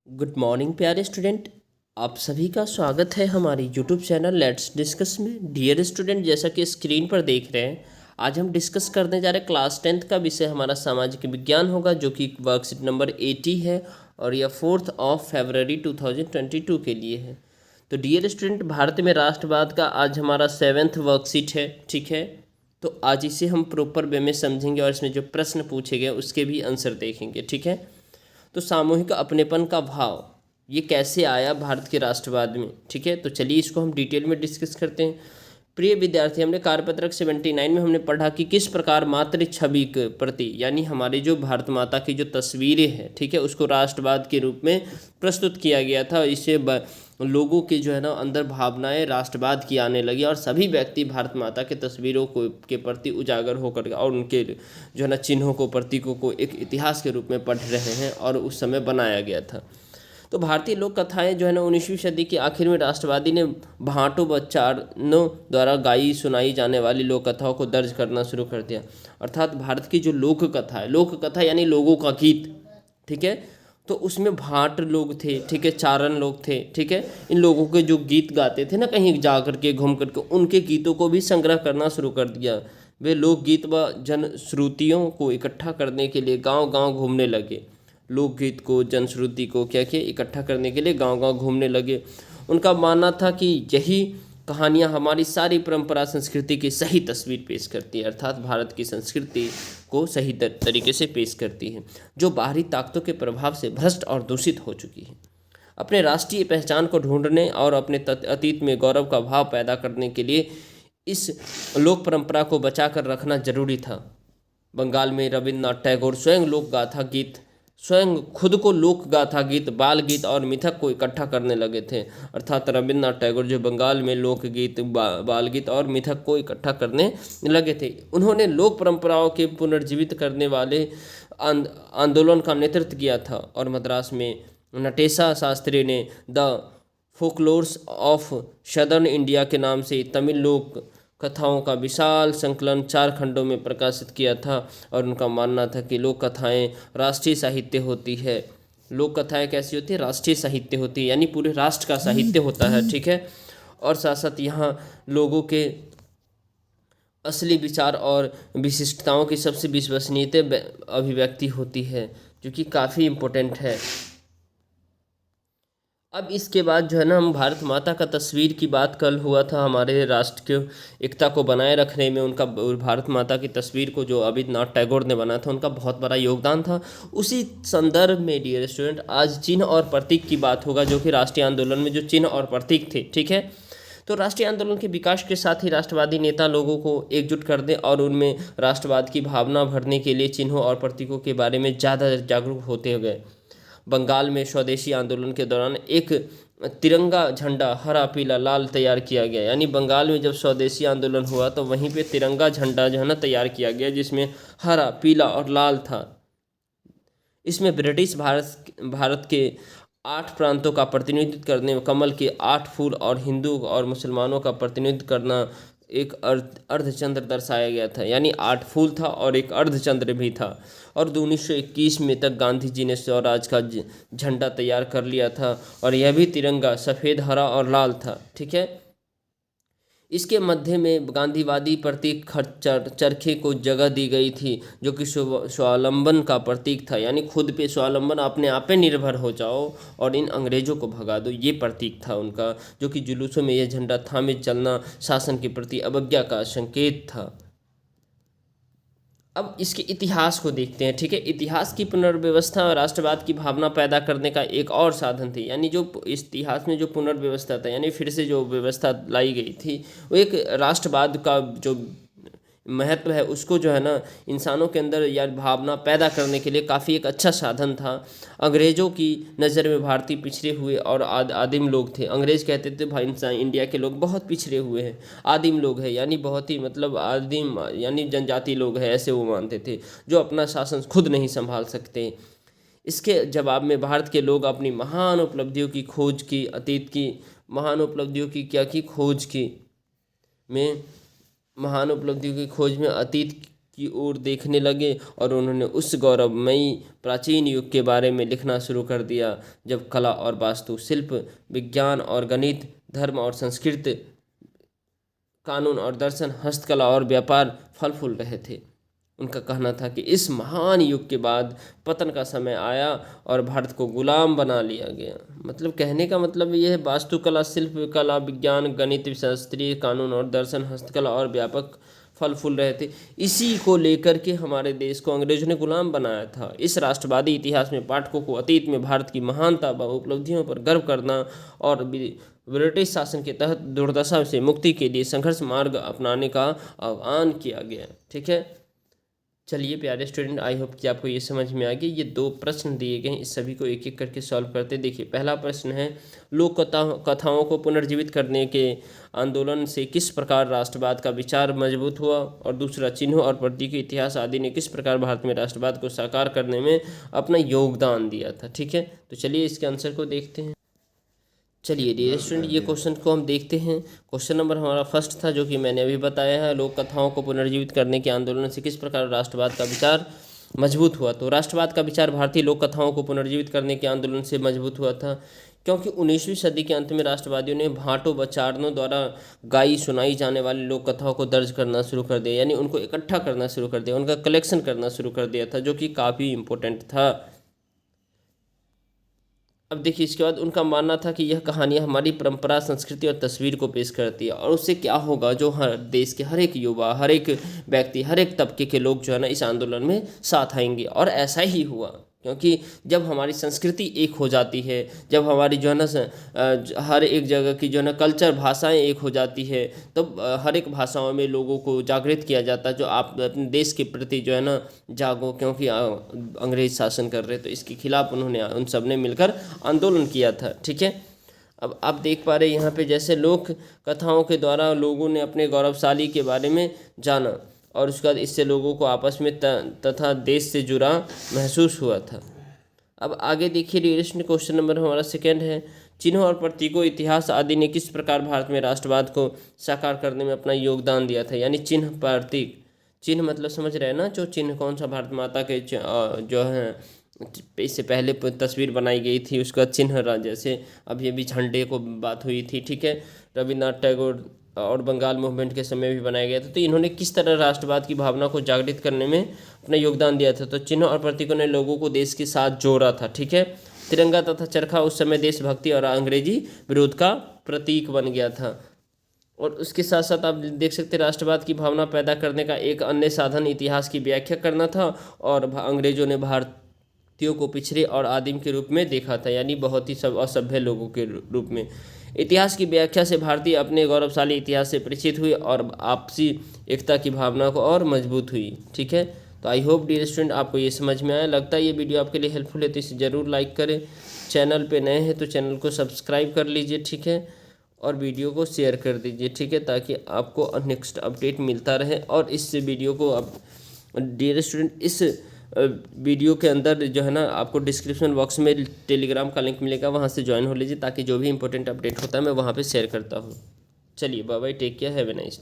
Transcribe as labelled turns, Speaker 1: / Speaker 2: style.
Speaker 1: Good morning प्यारे student. आप सभी का स्वागत है हमारी यूट्यूब चैनल लेट्स डिस्कस में। डियर स्टूडेंट, जैसा कि स्क्रीन पर देख रहे हैं, आज हम डिस्कस करने जा रहे हैं क्लास 10th का विषय हमारा सामाजिक विज्ञान होगा, जो कि वर्कशीट नंबर 80 है और यह 4 फरवरी 2022 के लिए है। तो डियर स्टूडेंट, भारत में राष्ट्रवाद का आज हमारा 7th वर्कशीट है, ठीक है। तो आज इसे हम प्रॉपर वे में समझेंगे और इसमें जो प्रश्न पूछे गए उसके भी आंसर देखेंगे, ठीक है। तो सामूहिक अपनेपन का भाव ये कैसे आया भारत के राष्ट्रवाद में, ठीक है। तो चलिए इसको हम डिटेल में डिस्कस करते हैं। प्रिय विद्यार्थी, हमने कार्यपत्रक 79 में हमने पढ़ा कि किस प्रकार मातृ छवि के प्रति यानी हमारी जो भारत माता की जो तस्वीरें हैं, ठीक है, उसको राष्ट्रवाद के रूप में प्रस्तुत किया गया था। इससे लोगों के जो है ना अंदर भावनाएं राष्ट्रवाद की आने लगी और सभी व्यक्ति भारत माता के तस्वीरों को के प्रति उजागर होकर और उनके जो है ना चिन्हों को, प्रतीकों को एक इतिहास के रूप में पढ़ रहे हैं और उस समय बनाया गया था। तो भारतीय लोक कथाएं जो है ना 19वीं सदी के आखिर में राष्ट्रवादी ने भाटो बच्चानों द्वारा गाई सुनाई जाने वाली लोक कथाओं को दर्ज करना शुरू कर दिया। अर्थात भारत की जो लोक कथा है, लोक कथा यानी लोगों का गीत, ठीक है, तो उसमें भाट लोग थे, ठीक है, चारण लोग थे, ठीक है। इन लोगों के जो गीत गाते थे ना कहीं जा करके घूम करके, उनके गीतों को भी संग्रह करना शुरू कर दिया। वे लोकगीत व जनश्रुतियों को इकट्ठा करने के लिए गांव गांव घूमने लगे। लोकगीत को, जनश्रुति को क्या किया, इकट्ठा करने के लिए गांव गांव घूमने लगे। उनका मानना था कि यही कहानियाँ हमारी सारी परंपरा संस्कृति की सही तस्वीर पेश करती है, अर्थात भारत की संस्कृति को सही तरीके से पेश करती है, जो बाहरी ताकतों के प्रभाव से भ्रष्ट और दूषित हो चुकी है। अपने राष्ट्रीय पहचान को ढूंढने और अपने अतीत में गौरव का भाव पैदा करने के लिए इस लोक परंपरा को बचा कर रखना जरूरी था। बंगाल में रविन्द्रनाथ टैगोर स्वयं खुद को लोक गाथा गीत, बाल गीत और मिथक को इकट्ठा करने लगे थे। अर्थात रविन्द्रनाथ टैगोर जो बंगाल में लोकगीत, बाल गीत और मिथक को इकट्ठा करने लगे थे। उन्होंने लोक परंपराओं के पुनर्जीवित करने वाले आंदोलन का नेतृत्व किया था और मद्रास में नटेशा शास्त्री ने the folklores of southern India के नाम से तमिल लोक कथाओं का विशाल संकलन 4 खंडों में प्रकाशित किया था। और उनका मानना था कि लोक कथाएँ राष्ट्रीय साहित्य होती है। लोक कथाएँ कैसी होती है? राष्ट्रीय साहित्य होती है, यानी पूरे राष्ट्र का साहित्य होता है, ठीक है। और साथ साथ यहाँ लोगों के असली विचार और विशिष्टताओं की सबसे विश्वसनीय अभिव्यक्ति होती है, जो कि काफ़ी इम्पोर्टेंट है। अब इसके बाद जो है ना हम भारत माता का तस्वीर की बात कल हुआ था, हमारे राष्ट्र के एकता को बनाए रखने में उनका, भारत माता की तस्वीर को जो रविन्द्रनाथ टैगोर ने बनाया था, उनका बहुत बड़ा योगदान था। उसी संदर्भ में डियर स्टूडेंट आज चिन्ह और प्रतीक की बात होगा, जो कि राष्ट्रीय आंदोलन में जो चिन्ह और प्रतीक थे, ठीक है। तो राष्ट्रीय आंदोलन के विकास के साथ ही राष्ट्रवादी नेता लोगों को एकजुट कर दें और उनमें राष्ट्रवाद की भावना भरने के लिए चिन्हों और प्रतीकों के बारे में ज़्यादा जागरूक होते गए। बंगाल में स्वदेशी आंदोलन के दौरान एक तिरंगा झंडा हरा पीला लाल तैयार किया गया, यानी बंगाल में जब स्वदेशी आंदोलन हुआ तो वहीं पे तिरंगा झंडा जो है ना तैयार किया गया, जिसमें हरा पीला और लाल था। इसमें ब्रिटिश भारत के 8 प्रांतों का प्रतिनिधित्व करने, कमल के 8 फूल और हिंदू और मुसलमानों का प्रतिनिधित्व करना एक अर्धचंद्र दर्शाया गया था, यानी 8 फूल था और एक अर्धचंद्र भी था। और 1921 में तक गांधी जी ने स्वराज का झंडा तैयार कर लिया था और यह भी तिरंगा सफ़ेद, हरा और लाल था, ठीक है। इसके मध्य में गांधीवादी प्रतीक चरखे को जगह दी गई थी, जो कि स्वावलंबन का प्रतीक था, यानी खुद पे स्वावलंबन, अपने आप पे निर्भर हो जाओ और इन अंग्रेजों को भगा दो, ये प्रतीक था उनका। जो कि जुलूसों में यह झंडा थामे चलना शासन के प्रति अवज्ञा का संकेत था। अब इसके इतिहास को देखते हैं, ठीक है। इतिहास की पुनर्व्यवस्था और राष्ट्रवाद की भावना पैदा करने का एक और साधन थी, यानी जो इतिहास में जो पुनर्व्यवस्था था, यानी फिर से जो व्यवस्था लाई गई थी, वो एक राष्ट्रवाद का जो महत्व है उसको जो है ना इंसानों के अंदर या भावना पैदा करने के लिए काफ़ी एक अच्छा साधन था। अंग्रेज़ों की नज़र में भारतीय पिछड़े हुए और आदिम लोग थे। अंग्रेज़ कहते थे भाई इंसान, इंडिया के लोग बहुत पिछड़े हुए हैं, आदिम लोग हैं, यानी बहुत ही मतलब आदिम यानी जनजाति लोग हैं, ऐसे वो मानते थे, जो अपना शासन खुद नहीं संभाल सकते। इसके जवाब में भारत के लोग अपनी महान उपलब्धियों की खोज की, अतीत की महान उपलब्धियों की क्या की खोज की में महान उपलब्धियों की खोज में अतीत की ओर देखने लगे और उन्होंने उस गौरवमयी प्राचीन युग के बारे में लिखना शुरू कर दिया जब कला और वास्तु, शिल्प, विज्ञान और गणित, धर्म और संस्कृत, कानून और दर्शन, हस्तकला और व्यापार फल फूल रहे थे। उनका कहना था कि इस महान युग के बाद पतन का समय आया और भारत को गुलाम बना लिया गया। मतलब कहने का मतलब यह है, वास्तुकला, शिल्प कला, विज्ञान, गणित, शास्त्रीय, कानून और दर्शन, हस्तकला और व्यापक फल फूल रहे थे। इसी को लेकर के हमारे देश को अंग्रेजों ने गुलाम बनाया था। इस राष्ट्रवादी इतिहास में पाठकों को अतीत में भारत की महानता व उपलब्धियों पर गर्व करना और ब्रिटिश शासन के तहत दुर्दशा से मुक्ति के लिए संघर्ष मार्ग अपनाने का आह्वान किया गया। ठीक है, चलिए प्यारे स्टूडेंट, आई होप कि आपको ये समझ में आ गई। ये 2 प्रश्न दिए गए हैं, इस सभी को एक एक करके सॉल्व करते। देखिए, पहला प्रश्न है, लोक कथाओं को पुनर्जीवित करने के आंदोलन से किस प्रकार राष्ट्रवाद का विचार मजबूत हुआ। और दूसरा, चिन्हों और प्रतीकों, इतिहास आदि ने किस प्रकार भारत में राष्ट्रवाद को साकार करने में अपना योगदान दिया था। ठीक है, तो चलिए इसके आंसर को देखते हैं। चलिए डियर स्टूडेंट, ये क्वेश्चन को हम देखते हैं। क्वेश्चन नंबर हमारा फर्स्ट था, जो कि मैंने अभी बताया है, लोक कथाओं को पुनर्जीवित करने के आंदोलन से किस प्रकार राष्ट्रवाद का विचार मजबूत हुआ। तो राष्ट्रवाद का विचार भारतीय लोक कथाओं को पुनर्जीवित करने के आंदोलन से मजबूत हुआ था, क्योंकि 19वीं सदी के अंत में राष्ट्रवादियों ने भाटों व चारणों द्वारा गाई सुनाई जाने वाली लोक कथाओं को दर्ज करना शुरू कर दिया, यानी उनको इकट्ठा करना शुरू कर दिया, उनका कलेक्शन करना शुरू कर दिया था, जो कि काफ़ी इम्पोर्टेंट था। अब देखिए, इसके बाद उनका मानना था कि यह कहानियाँ हमारी परंपरा, संस्कृति और तस्वीर को पेश करती है, और उससे क्या होगा, जो हर देश के हर एक युवा, हर एक व्यक्ति, हर एक तबके के लोग जो है ना इस आंदोलन में साथ आएंगे। और ऐसा ही हुआ, क्योंकि जब हमारी संस्कृति एक हो जाती है, जब हमारी जो है ना हर एक जगह की जो है ना कल्चर, भाषाएं एक हो जाती है, तो हर एक भाषाओं में लोगों को जागृत किया जाता है, जो आप अपने देश के प्रति जो है ना जागो, क्योंकि अंग्रेज शासन कर रहे, तो इसके खिलाफ उन्होंने उन सब ने मिलकर आंदोलन किया था। ठीक है, अब आप देख पा रहे हैं यहाँ पे, जैसे लोक कथाओं के द्वारा लोगों ने अपने गौरवशाली के बारे में जाना, और उसके बाद इससे लोगों को आपस में तथा देश से जुड़ा महसूस हुआ था। अब आगे देखिए डियर, क्वेश्चन नंबर हमारा सेकंड है, चिन्हों और प्रतीकों, इतिहास आदि ने किस प्रकार भारत में राष्ट्रवाद को साकार करने में अपना योगदान दिया था। यानी चिन्ह, प्रतीक, चिन्ह मतलब समझ रहे हैं ना, जो चिन्ह कौन सा, भारत माता के जो है इससे पहले तस्वीर बनाई गई थी, उसका चिन्ह, जैसे अभी झंडे को बात हुई थी। ठीक है, रविन्द्रनाथ टैगोर और बंगाल मूवमेंट के समय भी बनाया गया था। तो इन्होंने किस तरह राष्ट्रवाद की भावना को जागृत करने में अपना योगदान दिया था। तो चिन्हों और प्रतीकों ने लोगों को देश के साथ जोड़ा था। ठीक है, तिरंगा तथा चरखा उस समय देशभक्ति और अंग्रेजी विरोध का प्रतीक बन गया था। और उसके साथ साथ आप देख सकते हैं, राष्ट्रवाद की भावना पैदा करने का एक अन्य साधन इतिहास की व्याख्या करना था, और अंग्रेजों ने भारतीयों को पिछड़े और आदिम के रूप में देखा था, यानी बहुत ही सब असभ्य लोगों के रूप में। इतिहास की व्याख्या से भारतीय अपने गौरवशाली इतिहास से परिचित हुए और आपसी एकता की भावना को और मजबूत हुई। ठीक है, तो आई होप डियर स्टूडेंट आपको ये समझ में आया। लगता है ये वीडियो आपके लिए हेल्पफुल है, तो इसे ज़रूर लाइक करें। चैनल पे नए हैं तो चैनल को सब्सक्राइब कर लीजिए। ठीक है, और वीडियो को शेयर कर दीजिए। ठीक है, ताकि आपको नेक्स्ट अपडेट मिलता रहे। और इस वीडियो को आप डियर स्टूडेंट, इस वीडियो के अंदर जो है ना आपको डिस्क्रिप्शन बॉक्स में टेलीग्राम का लिंक मिलेगा, वहाँ से ज्वाइन हो लीजिए, ताकि जो भी इंपॉर्टेंट अपडेट होता है मैं वहाँ पे शेयर करता हूँ। चलिए bye bye, take care, have a nice.